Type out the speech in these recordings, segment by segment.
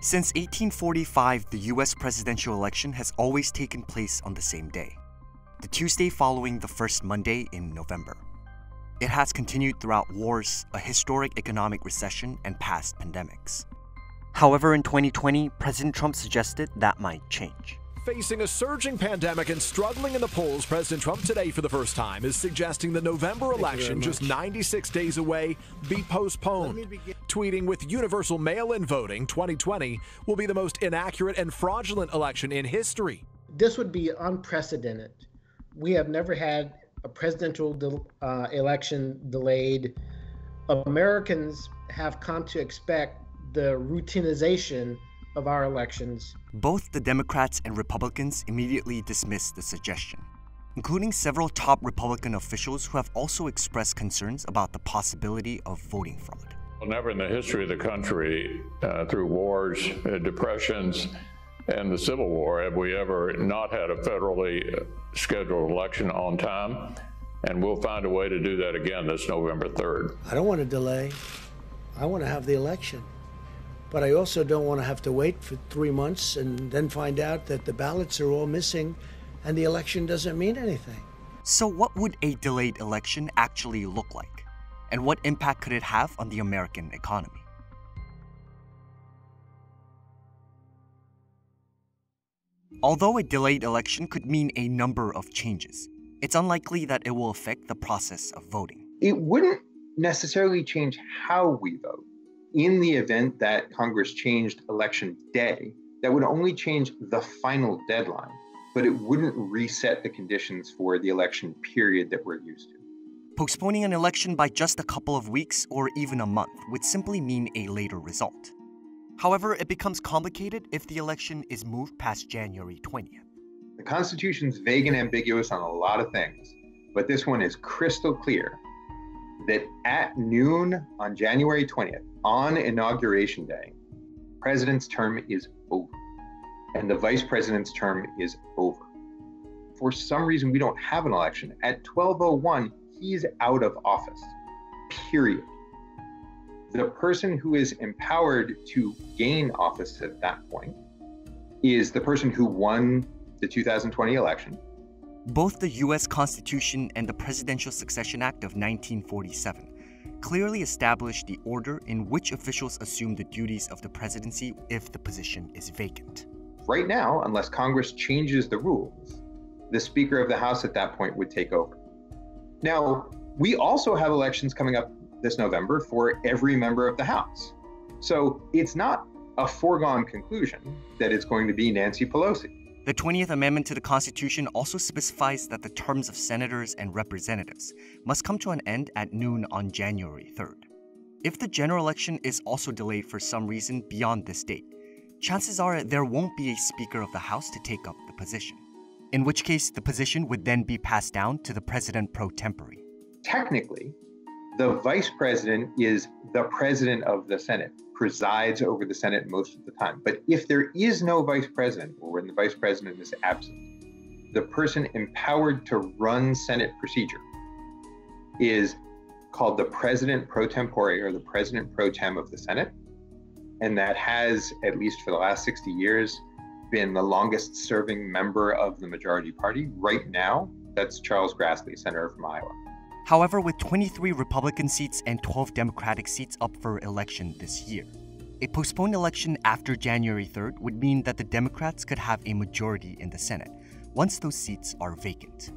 Since 1845, the US presidential election has always taken place on the same day, the Tuesday following the first Monday in November. It has continued throughout wars, a historic economic recession, and past pandemics. However, in 2020, President Trump suggested that might change. Facing a surging pandemic and struggling in the polls, President Trump today for the first time is suggesting the November election, just 96 days away, be postponed. Tweeting, with universal mail-in voting, 2020 will be the most inaccurate and fraudulent election in history. This would be unprecedented. We have never had a presidential election delayed. Americans have come to expect the routinization of our elections. Both the Democrats and Republicans immediately dismissed the suggestion, including several top Republican officials who have also expressed concerns about the possibility of voting fraud. Well, never in the history of the country, through wars, depressions, and the Civil War, have we ever not had a federally scheduled election on time, and we'll find a way to do that again this November 3rd. I don't want to delay. I want to have the election. But I also don't want to have to wait for 3 months and then find out that the ballots are all missing and the election doesn't mean anything. So what would a delayed election actually look like? And what impact could it have on the American economy? Although a delayed election could mean a number of changes, it's unlikely that it will affect the process of voting. It wouldn't necessarily change how we vote. In the event that Congress changed election day, that would only change the final deadline, but it wouldn't reset the conditions for the election period that we're used to. Postponing an election by just a couple of weeks or even a month would simply mean a later result. However, it becomes complicated if the election is moved past January 20th. The Constitution's vague and ambiguous on a lot of things, but this one is crystal clear that at noon on January 20th, on Inauguration Day, President's term is over, and the Vice President's term is over. For some reason, we don't have an election. At 12:01, he's out of office, period. The person who is empowered to gain office at that point is the person who won the 2020 election. Both the US Constitution and the Presidential Succession Act of 1947 clearly established the order in which officials assume the duties of the presidency if the position is vacant. Right now, unless Congress changes the rules, the Speaker of the House at that point would take over. Now, we also have elections coming up this November for every member of the House. So it's not a foregone conclusion that it's going to be Nancy Pelosi. The 20th Amendment to the Constitution also specifies that the terms of senators and representatives must come to an end at noon on January 3rd. If the general election is also delayed for some reason beyond this date, chances are there won't be a Speaker of the House to take up the position, in which case the position would then be passed down to the President pro tempore. Technically, the Vice President is the President of the Senate, presides over the Senate most of the time. But if there is no Vice President, or when the Vice President is absent, the person empowered to run Senate procedure is called the President pro tempore, or the President pro tem of the Senate. And that has, at least for the last 60 years, been the longest serving member of the majority party. Right now, that's Charles Grassley, Senator from Iowa. However, with 23 Republican seats and 12 Democratic seats up for election this year, a postponed election after January 3rd would mean that the Democrats could have a majority in the Senate once those seats are vacant.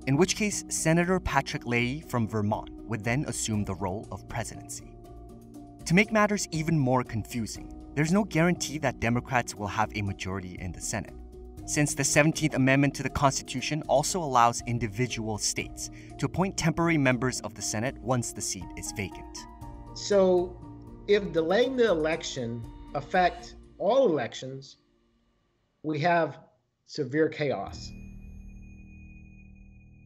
In which case, Senator Patrick Leahy from Vermont would then assume the role of presidency. To make matters even more confusing, there's no guarantee that Democrats will have a majority in the Senate, since the 17th Amendment to the Constitution also allows individual states to appoint temporary members of the Senate once the seat is vacant. So if delaying the election affects all elections, we have severe chaos.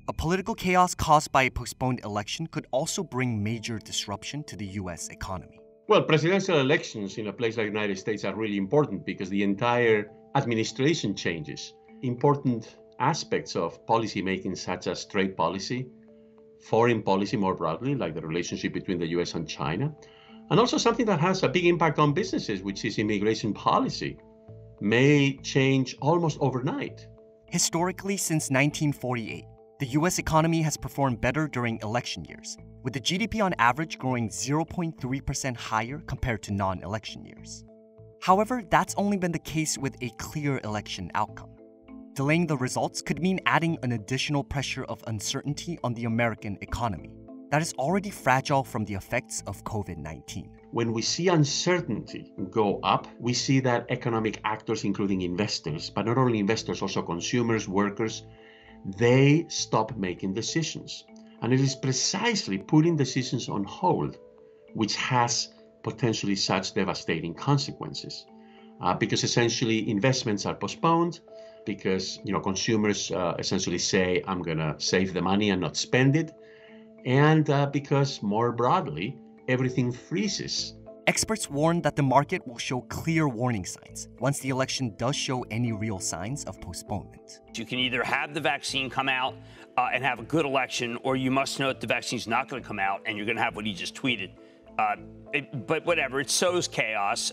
A political chaos caused by a postponed election could also bring major disruption to the US economy. Well, presidential elections in a place like the United States are really important because the entire administration changes. Important aspects of policy making, such as trade policy, foreign policy more broadly, like the relationship between the US and China, And also something that has a big impact on businesses, which is immigration policy, may change almost overnight. Historically, since 1948, the US economy has performed better during election years, with the GDP on average growing 0.3% higher compared to non-election years. However, that's only been the case with a clear election outcome. Delaying the results could mean adding an additional pressure of uncertainty on the American economy that is already fragile from the effects of COVID-19. When we see uncertainty go up, we see that economic actors, including investors, but not only investors, also consumers, workers, they stop making decisions. And it is precisely putting decisions on hold which has potentially such devastating consequences. Because essentially investments are postponed, because consumers essentially say, I'm gonna save the money and not spend it, and because more broadly, everything freezes. Experts warn that the market will show clear warning signs once the election does show any real signs of postponement. You can either have the vaccine come out and have a good election, or you must know that the vaccine's not going to come out and you're going to have what he just tweeted. But whatever, it sows chaos,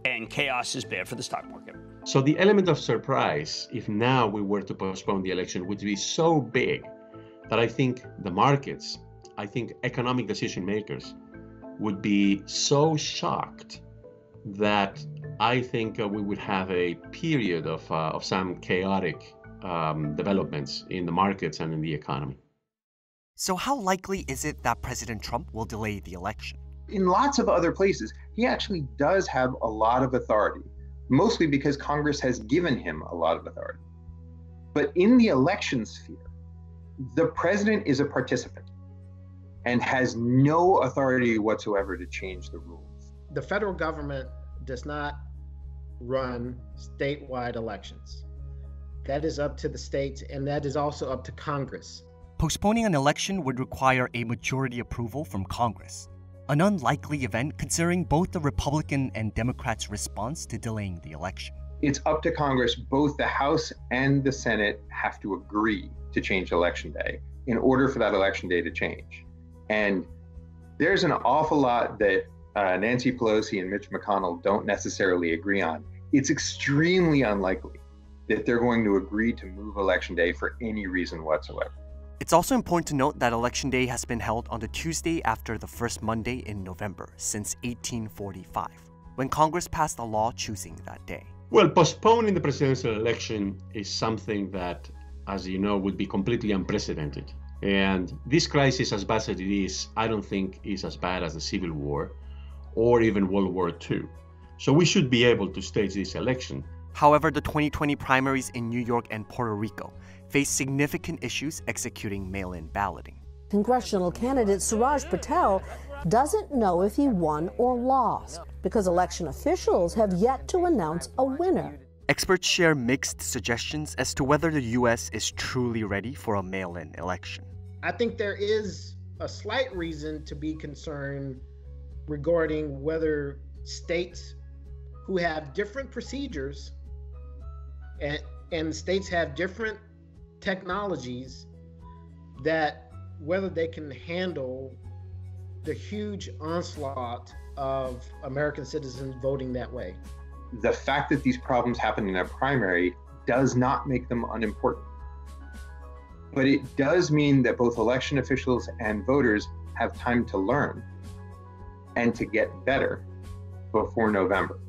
and chaos is bad for the stock market. So the element of surprise, if now we were to postpone the election, would be so big that I think the markets, I think economic decision makers would be so shocked that I think we would have a period of some chaotic developments in the markets and in the economy. So how likely is it that President Trump will delay the election? In lots of other places, he actually does have a lot of authority, mostly because Congress has given him a lot of authority. But in the election sphere, the president is a participant and has no authority whatsoever to change the rules. The federal government does not run statewide elections. That is up to the states, and that is also up to Congress. Postponing an election would require a majority approval from Congress, an unlikely event considering both the Republican and Democrats' response to delaying the election. It's up to Congress. Both the House and the Senate have to agree to change Election Day in order for that Election Day to change. And there's an awful lot that Nancy Pelosi and Mitch McConnell don't necessarily agree on. It's extremely unlikely that they're going to agree to move Election Day for any reason whatsoever. It's also important to note that Election Day has been held on the Tuesday after the first Monday in November since 1845, when Congress passed a law choosing that day. Well, postponing the presidential election is something that, as you know, would be completely unprecedented. And this crisis, as bad as it is, I don't think is as bad as the Civil War or even World War II. So we should be able to stage this election. However, the 2020 primaries in New York and Puerto Rico face significant issues executing mail-in balloting. Congressional candidate Suraj Patel doesn't know if he won or lost because election officials have yet to announce a winner. Experts share mixed suggestions as to whether the U.S. is truly ready for a mail-in election. I think there is a slight reason to be concerned regarding whether states who have different procedures and states have different technologies, that whether they can handle the huge onslaught of American citizens voting that way. The fact that these problems happen in a primary does not make them unimportant. But it does mean that both election officials and voters have time to learn and to get better before November.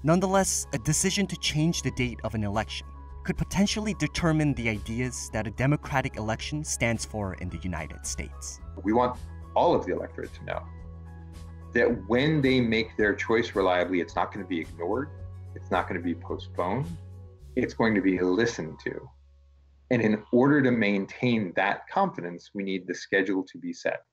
Nonetheless, a decision to change the date of an election could potentially determine the ideas that a democratic election stands for in the United States. We want all of the electorate to know that when they make their choice reliably, it's not going to be ignored, it's not going to be postponed, it's going to be listened to. And in order to maintain that confidence, we need the schedule to be set.